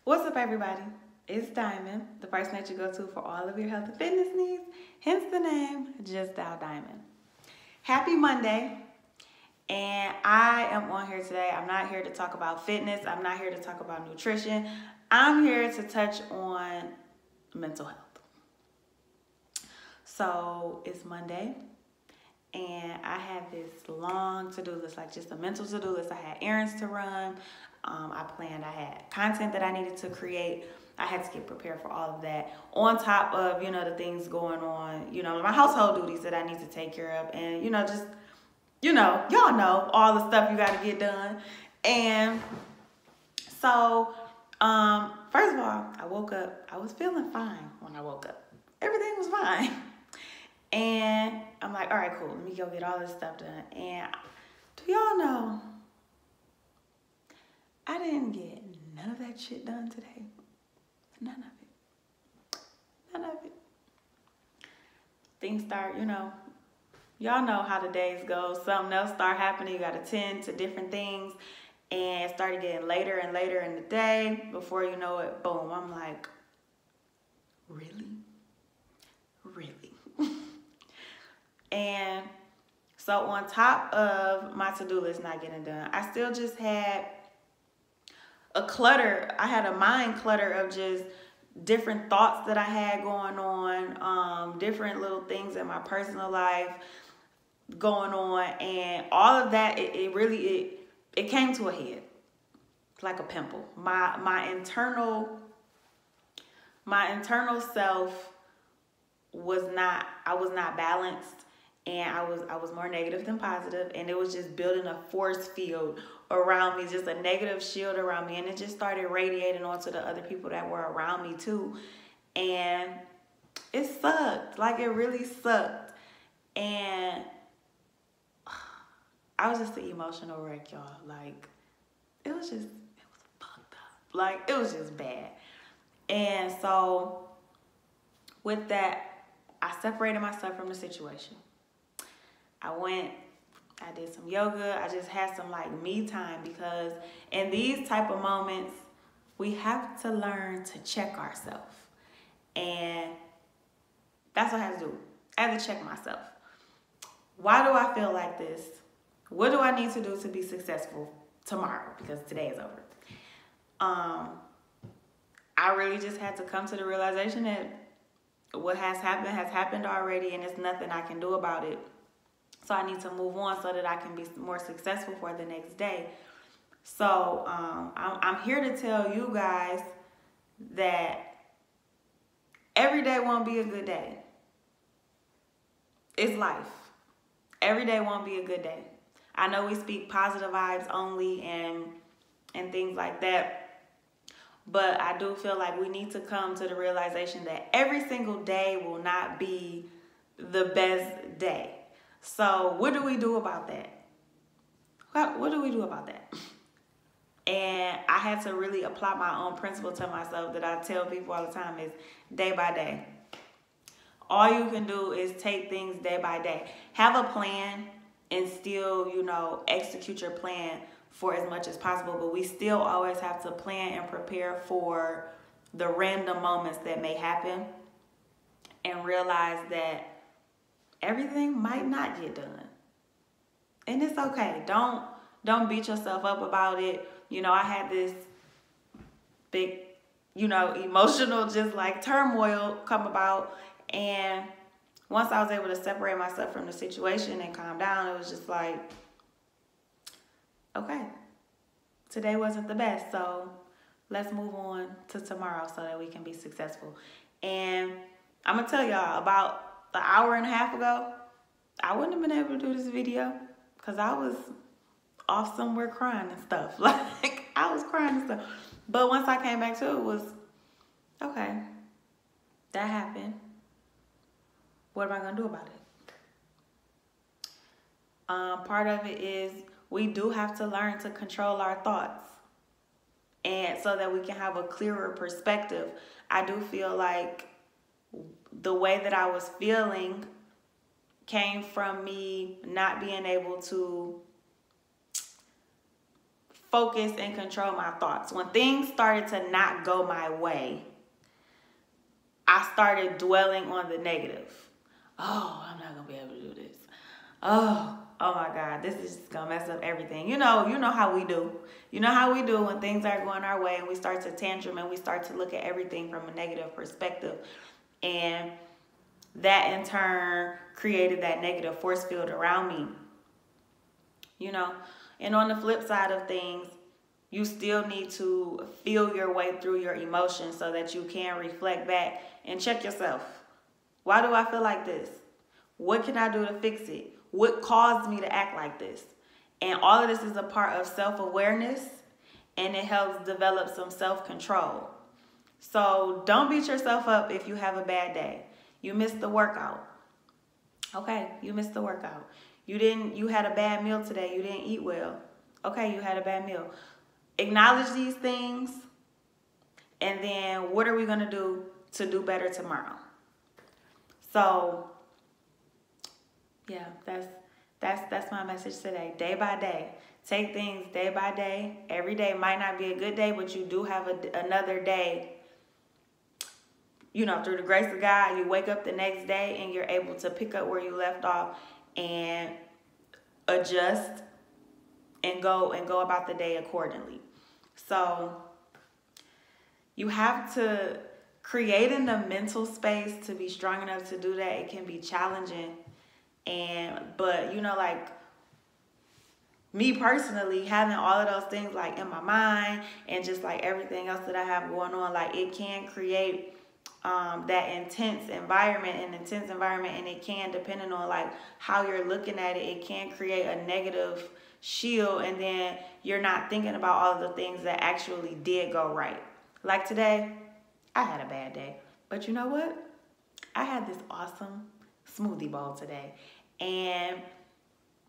What's up, everybody? It's Diamond, the person that you go to for all of your health and fitness needs, hence the name, Just Dial Diamond. Happy Monday, and I am on here today. I'm not here to talk about fitness. I'm not here to talk about nutrition. I'm here to touch on mental health. So it's Monday, and I had this long to-do list, like just a mental to-do list. I had errands to run. I had content that I needed to create. I had to get prepared for all of that on top of, the things going on, my household duties that I need to take care of. And, y'all know all the stuff you got to get done. And so, first of all, I woke up. I was feeling fine when I woke up. Everything was fine. And I'm like, all right, cool. Let me go get all this stuff done. And do y'all know, I didn't get none of that shit done today. None of it. None of it. Things start, y'all know how the days go. Something else start happening. You got to tend to different things. And it started getting later and later in the day. Before you know it, boom. I'm like, really? Really? And so on top of my to-do list not getting done, I still just had I had a mind clutter of just different thoughts that I had going on, different little things in my personal life going on, and all of that, it came to a head like a pimple. My internal self was not balanced, and I was more negative than positive, and it was just building a force field around me, just a negative shield around me, and it just started radiating onto the other people that were around me too. And it sucked. Like, it really sucked. And I was just an emotional wreck, y'all. Like, it was fucked up. Like, it was just bad. And so with that, I separated myself from the situation. I did some yoga. I just had some me time, because in these type of moments, we have to learn to check ourselves. And that's what I had to do. I had to check myself. Why do I feel like this? What do I need to do to be successful tomorrow? Because today is over. I really just had to come to the realization that what has happened already, and there's nothing I can do about it. So I need to move on so that I can be more successful for the next day. So I'm here to tell you guys that every day won't be a good day. It's life. Every day won't be a good day. I know we speak positive vibes only and things like that, but I do feel like we need to come to the realization that every single day will not be the best day. So what do we do about that? What do we do about that? And I had to really apply my own principle to myself that I tell people all the time is day by day. All you can do is take things day by day. Have a plan and still, execute your plan for as much as possible. But we still always have to plan and prepare for the random moments that may happen, and realize that everything might not get done. And it's okay. Don't beat yourself up about it. I had this big, emotional just turmoil come about. And once I was able to separate myself from the situation and calm down, it was just like, okay, today wasn't the best. So let's move on to tomorrow so that we can be successful. And I'm going to tell y'all, about an hour and a half ago, I wouldn't have been able to do this video because I was off somewhere crying and stuff. I was crying and stuff. But once I came back to it, was, okay, that happened. What am I going to do about it? Part of it is we do have to learn to control our thoughts, and so that we can have a clearer perspective. I do feel like the way that I was feeling came from me not being able to focus and control my thoughts. When things started to not go my way, I started dwelling on the negative. Oh, I'm not going to be able to do this. Oh my God, this is just going to mess up everything. You know how we do. You know how we do when things aren't going our way and we start to tantrum and we start to look at everything from a negative perspective. And that in turn created that negative force field around me. You know, and on the flip side of things, you still need to feel your way through your emotions so that you can reflect back and check yourself. Why do I feel like this? What can I do to fix it? What caused me to act like this? And all of this is a part of self-awareness, and it helps develop some self-control. So don't beat yourself up if you have a bad day. You missed the workout. Okay, you missed the workout. You had a bad meal today. You didn't eat well. Okay, you had a bad meal. Acknowledge these things, and then what are we going to do better tomorrow? So yeah, that's my message today. Day by day. Take things day by day. Every day might not be a good day, but you do have another day. You know, through the grace of God, you wake up the next day and you're able to pick up where you left off and adjust and go about the day accordingly. So you have to create in the mental space to be strong enough to do that. It can be challenging. But you know, like me personally, having all of those things like in my mind and just like everything else that I have going on, like it can create that intense environment, and it can, depending on like how you're looking at it, it can create a negative shield, and then you're not thinking about all of the things that actually did go right. Like today, I had a bad day, but you know what? I had this awesome smoothie bowl today, and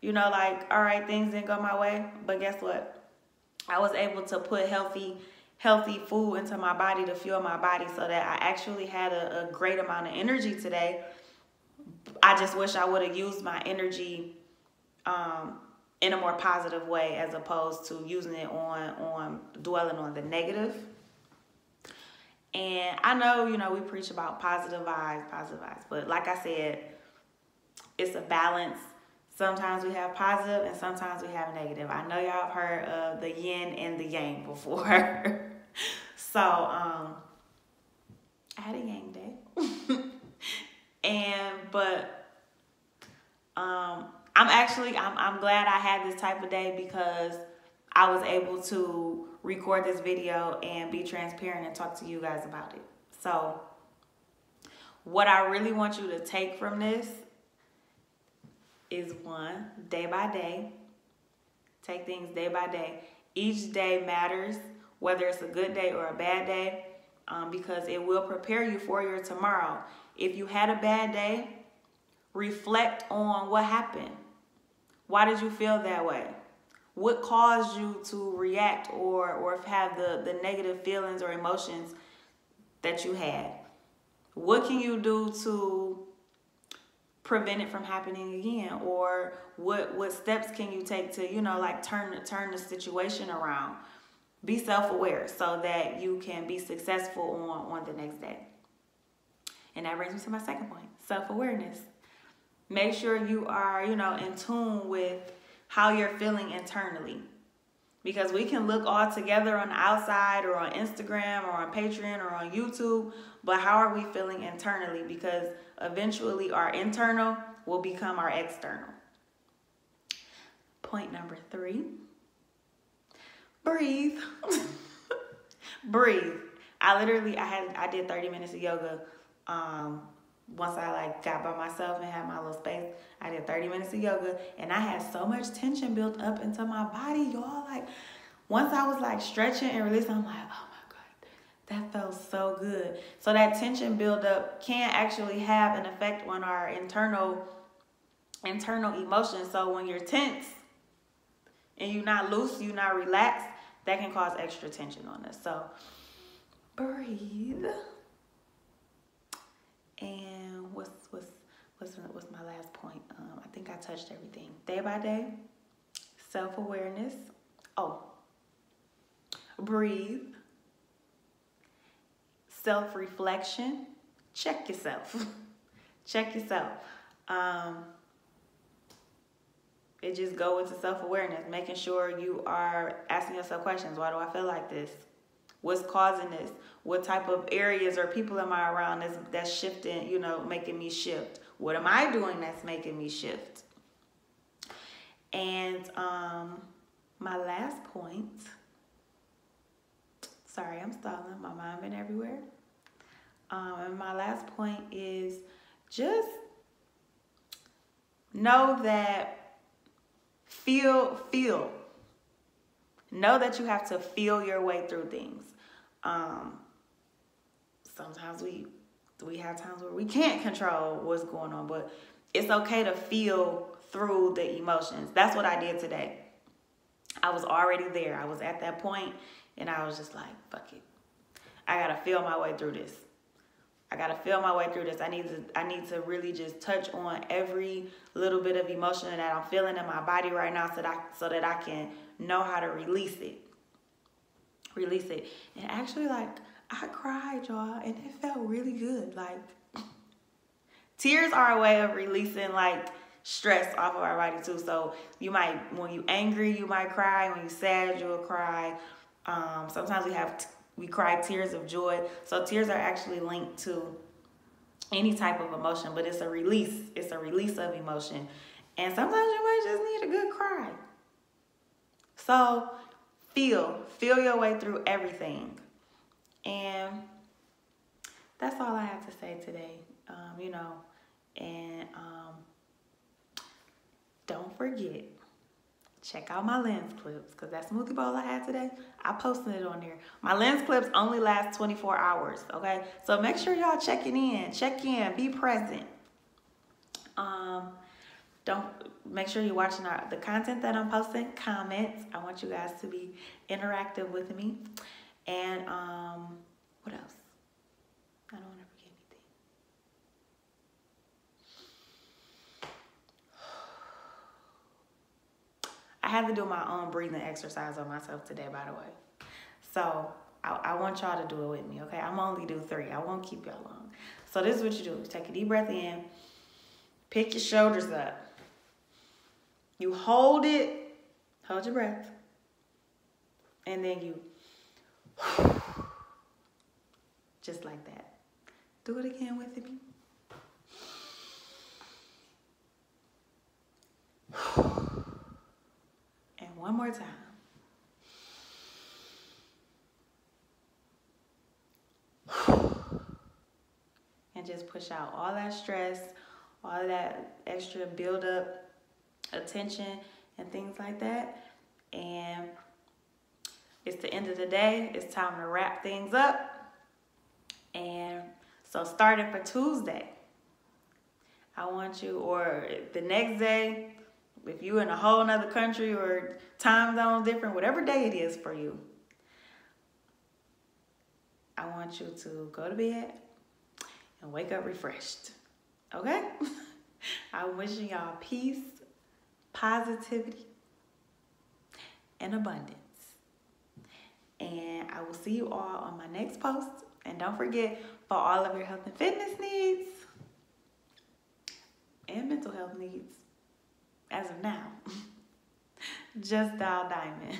you know, like, all right, things didn't go my way, but guess what? I was able to put healthy food into my body to fuel my body so that I actually had a great amount of energy today. I just wish I would have used my energy in a more positive way, as opposed to using it on dwelling on the negative. And I know, you know, we preach about positive vibes, but like I said, it's a balance. Sometimes we have positive and sometimes we have negative. I know y'all have heard of the yin and the yang before. So, I had a yang day. I'm glad I had this type of day because I was able to record this video and be transparent and talk to you guys about it. So, what I really want you to take from this is one, day by day. Take things day by day. Each day matters, whether it's a good day or a bad day, because it will prepare you for your tomorrow. If you had a bad day, reflect on what happened. Why did you feel that way? What caused you to react or have the negative feelings or emotions that you had? What can you do to prevent it from happening again? Or what steps can you take to, you know, like turn the situation around? Be self-aware so that you can be successful on the next day. And that brings me to my second point, self-awareness. Make sure you are, you know, in tune with how you're feeling internally. Because we can look all together on the outside or on Instagram or on Patreon or on YouTube, but how are we feeling internally? Because eventually our internal will become our external. Point number 3, breathe. Breathe. I did 30 minutes of yoga. Once I like got by myself and had my little space, I did 30 minutes of yoga, and I had so much tension built up into my body, y'all. Like, once I was like stretching and releasing, I'm like, oh my God, that felt so good. So that tension buildup can actually have an effect on our internal emotions. So when you're tense and you're not loose, you're not relaxed, that can cause extra tension on us. So breathe. And what's my last point? I think I touched everything. Day by day, self-awareness. Oh, breathe, self-reflection, check yourself. Check yourself. It just go into self-awareness, making sure you are asking yourself questions. Why do I feel like this? What's causing this? What type of areas or people am I around that's shifting, you know, making me shift? What am I doing that's making me shift? And my last point, sorry, I'm stalling. My mind been everywhere. And my last point is just know that feel. Know that you have to feel your way through things. Sometimes we have times where we can't control what's going on, but it's okay to feel through the emotions. That's what I did today. I was already there. I was at that point, and I was just like, fuck it. I gotta feel my way through this. I gotta feel my way through this. I need to really just touch on every little bit of emotion that I'm feeling in my body right now, so that I can know how to release it. Release it. And actually, like, I cried, y'all, and it felt really good. Like, tears are a way of releasing, like, stress off of our body too. So you might, when you angry, you might cry. When you sad, you'll cry. Sometimes we cry tears of joy. So tears are actually linked to any type of emotion, but it's a release. It's a release of emotion. And sometimes you might just need a good cry. So feel your way through everything. And that's all I have to say today. Don't forget, check out my lens clips, because that smoothie bowl I had today, I posted it on there. My lens clips only last 24 hours, okay? So make sure y'all check in, be present. Make sure you're watching the content that I'm posting, comments. I want you guys to be interactive with me. And what else? I don't want to forget anything. I had to do my own breathing exercise on myself today, by the way. So I want y'all to do it with me, okay? I'm only do 3. I won't keep y'all long. So this is what you do. Take a deep breath in. Pick your shoulders up. You hold it. Hold your breath. And then you just like that. Do it again with me. And one more time. And just push out all that stress, all that extra build-up attention and things like that. And it's the end of the day. It's time to wrap things up. And so starting for Tuesday, I want you, or the next day, if you're in a whole nother country or time zone different, whatever day it is for you, I want you to go to bed and wake up refreshed. Okay? I'm wishing y'all peace, positivity, and abundance. And I will see you all on my next post. And don't forget, for all of your health and fitness needs and mental health needs, as of now, just dial Diamond.